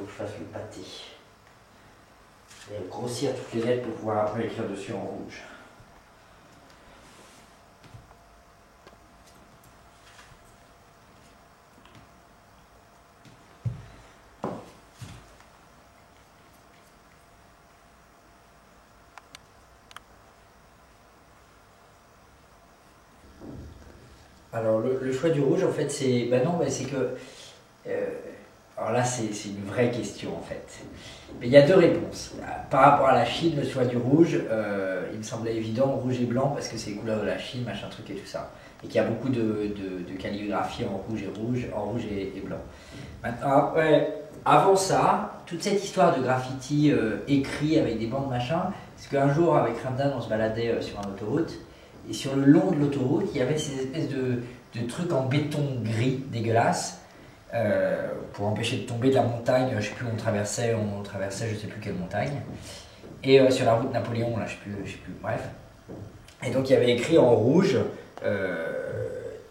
que je fasse le pâté. Et grossir toutes les lettres pour pouvoir après écrire dessus en rouge. Alors le choix du rouge en fait c'est... Ben non, c'est que... alors là c'est une vraie question en fait. Mais il y a deux réponses. Par rapport à la Chine, le choix du rouge, il me semblait évident, rouge et blanc, parce que c'est les couleurs de la Chine, machin truc et tout ça. Et qu'il y a beaucoup de calligraphie en rouge et blanc. Maintenant, avant ça, toute cette histoire de graffiti écrit avec des bandes machin, parce qu'un jour avec Ramdan on se baladait sur une autoroute, et sur le long de l'autoroute, il y avait ces espèces de trucs en béton gris dégueulasse, pour empêcher de tomber de la montagne, je sais plus où on traversait je sais plus quelle montagne, et sur la route Napoléon, là je sais plus, bref. Et donc il y avait écrit en rouge,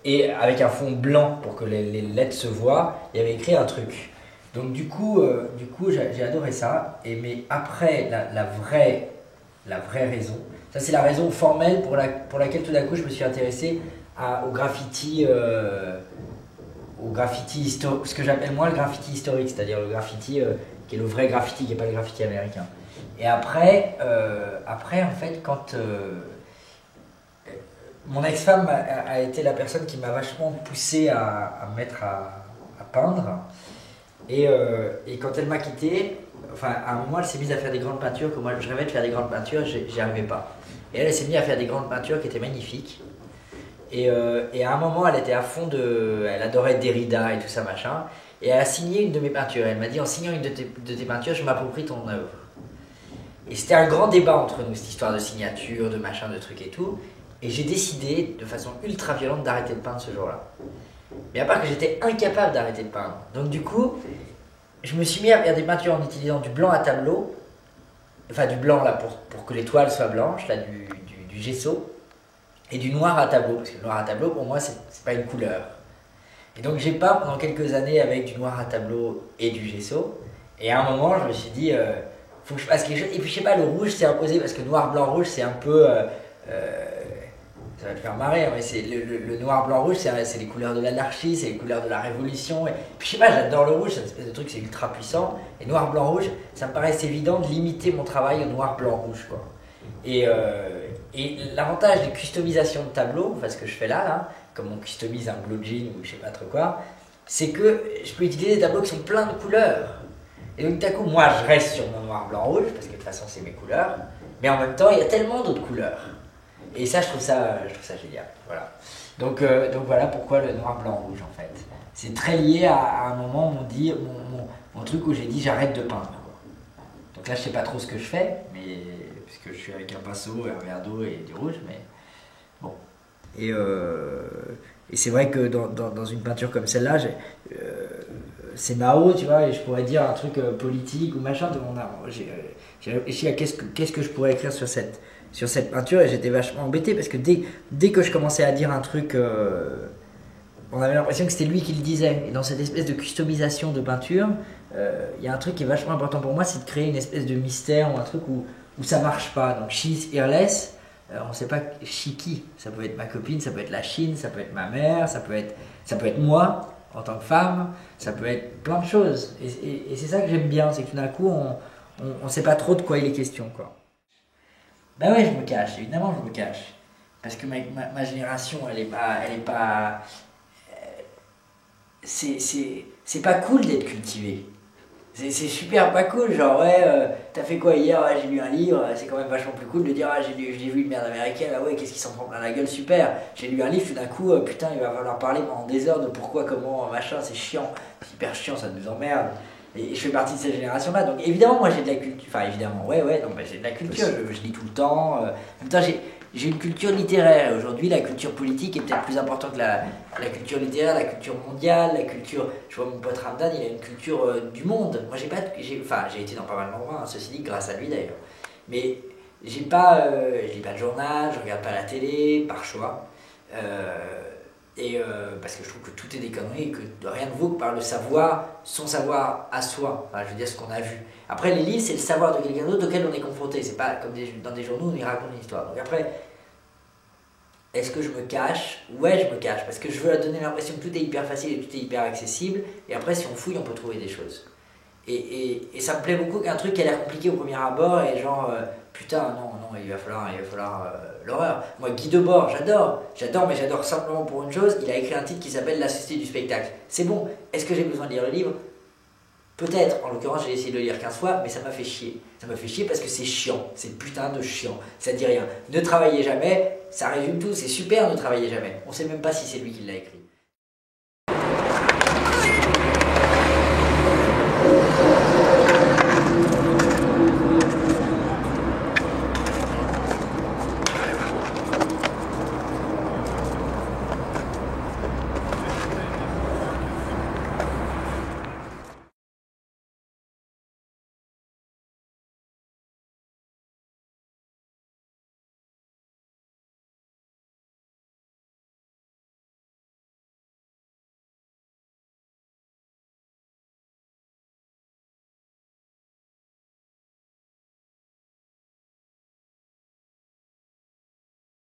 et avec un fond blanc pour que les lettres se voient, il y avait écrit un truc. Donc du coup j'ai adoré ça, mais après la vraie raison, ça c'est la raison formelle pour laquelle tout d'un coup je me suis intéressé au graffiti, ce que j'appelle moi le graffiti historique, c'est-à-dire le graffiti qui est le vrai graffiti, qui n'est pas le graffiti américain. Et après en fait, quand mon ex-femme a été la personne qui m'a vachement poussé à me mettre à peindre, et quand elle m'a quitté, enfin à un moment elle s'est mise à faire des grandes peintures que moi je rêvais de faire des grandes peintures, j'y arrivais pas. Et elle s'est mise à faire des grandes peintures qui étaient magnifiques. Et à un moment, elle était à fond elle adorait Derrida et tout ça machin. Et elle a signé une de mes peintures. Elle m'a dit, en signant une de tes peintures, je m'approprie ton œuvre. Et c'était un grand débat entre nous, cette histoire de signature, de machin, de trucs et tout. Et j'ai décidé, de façon ultra violente, d'arrêter de peindre ce jour-là. Mais à part que j'étais incapable d'arrêter de peindre. Donc du coup, je me suis mis à faire des peintures en utilisant du blanc à tableau. Enfin du blanc là pour que les toiles soient blanches, là du gesso. Et du noir à tableau, parce que le noir à tableau pour moi c'est pas une couleur. Et donc j'ai peint pendant quelques années avec du noir à tableau et du gesso. Et à un moment je me suis dit, faut que je fasse quelque chose. Et puis je sais pas, le rouge s'est imposé parce que noir, blanc, rouge c'est un peu... ça va te faire marrer, mais c'est le noir, blanc, rouge c'est les couleurs de l'anarchie, c'est les couleurs de la révolution. Et puis je sais pas, j'adore le rouge, c'est une espèce de truc, c'est ultra puissant. Et noir, blanc, rouge, ça me paraissait évident de limiter mon travail au noir, blanc, rouge quoi. Et l'avantage des customisations de tableaux, enfin ce que je fais là, comme on customise un blue jean ou je sais pas trop quoi, c'est que je peux utiliser des tableaux qui sont pleins de couleurs. Et donc d'un coup, moi je reste sur mon noir, blanc, rouge, parce que de toute façon c'est mes couleurs, mais en même temps il y a tellement d'autres couleurs. Et ça je trouve ça génial. Voilà. Donc voilà pourquoi le noir, blanc, rouge en fait. C'est très lié à un moment mon truc où j'ai dit j'arrête de peindre. Donc là je sais pas trop ce que je fais, mais puisque je suis avec un pinceau, un verre d'eau et du rouge, mais bon. Et c'est vrai que dans une peinture comme celle-là, c'est Mao, tu vois, et je pourrais dire un truc politique ou machin. J'ai réfléchi à qu'est-ce que je pourrais écrire sur cette peinture, et j'étais vachement embêté parce que dès que je commençais à dire un truc, on avait l'impression que c'était lui qui le disait. Et dans cette espèce de customisation de peinture, y a un truc qui est vachement important pour moi, c'est de créer une espèce de mystère ou un truc où ça marche pas. Donc she's earless, on ne sait pas she qui. Ça peut être ma copine, ça peut être la Chine, ça peut être ma mère, ça peut être moi en tant que femme, ça peut être plein de choses. Et c'est ça que j'aime bien, c'est que tout d'un coup on sait pas trop de quoi il est question quoi. Ben ouais, je me cache, évidemment je me cache. Parce que ma génération, elle est pas c'est pas cool d'être cultivé. C'est super pas cool, genre t'as fait quoi hier? Ouais, j'ai lu un livre, c'est quand même vachement plus cool de dire j'ai vu une merde américaine, ah ouais, qu'est-ce qui s'en prend plein la gueule, super. J'ai lu un livre, tout d'un coup, putain, il va falloir parler pendant des heures de pourquoi, comment, machin, c'est chiant, c'est hyper chiant, ça nous emmerde. Et je fais partie de cette génération-là, donc évidemment, moi j'ai de la culture, enfin évidemment, j'ai de la culture, je lis tout le temps, en même temps j'ai une culture littéraire. Aujourd'hui, la culture politique est peut-être plus importante que la culture littéraire, la culture mondiale, la culture... Je vois mon pote Ramdan, il a une culture du monde. Moi, j'ai été dans pas mal d'endroits, ceci dit, grâce à lui d'ailleurs. Mais je lis pas de journal, je regarde pas la télé, par choix. Et parce que je trouve que tout est des conneries et que rien ne vaut que par le savoir, son savoir à soi. Enfin, je veux dire ce qu'on a vu. Après, les livres, c'est le savoir de quelqu'un d'autre auquel on est confronté. C'est pas comme dans des journaux où on y raconte une histoire. Donc après, est-ce que je me cache? Ouais, je me cache parce que je veux donner l'impression que tout est hyper facile et tout est hyper accessible. Et après, si on fouille, on peut trouver des choses. Et ça me plaît beaucoup qu'un truc qui a l'air compliqué au premier abord et genre putain non il va falloir l'horreur. Moi Guy Debord j'adore mais j'adore simplement pour une chose, il a écrit un titre qui s'appelle La Société du spectacle. C'est bon, est-ce que j'ai besoin de lire le livre? Peut-être, en l'occurrence j'ai essayé de le lire 15 fois mais ça m'a fait chier. Ça m'a fait chier parce que c'est chiant, c'est putain de chiant, ça dit rien. Ne travaillez jamais, ça résume tout, c'est super, ne travaillez jamais. On sait même pas si c'est lui qui l'a écrit.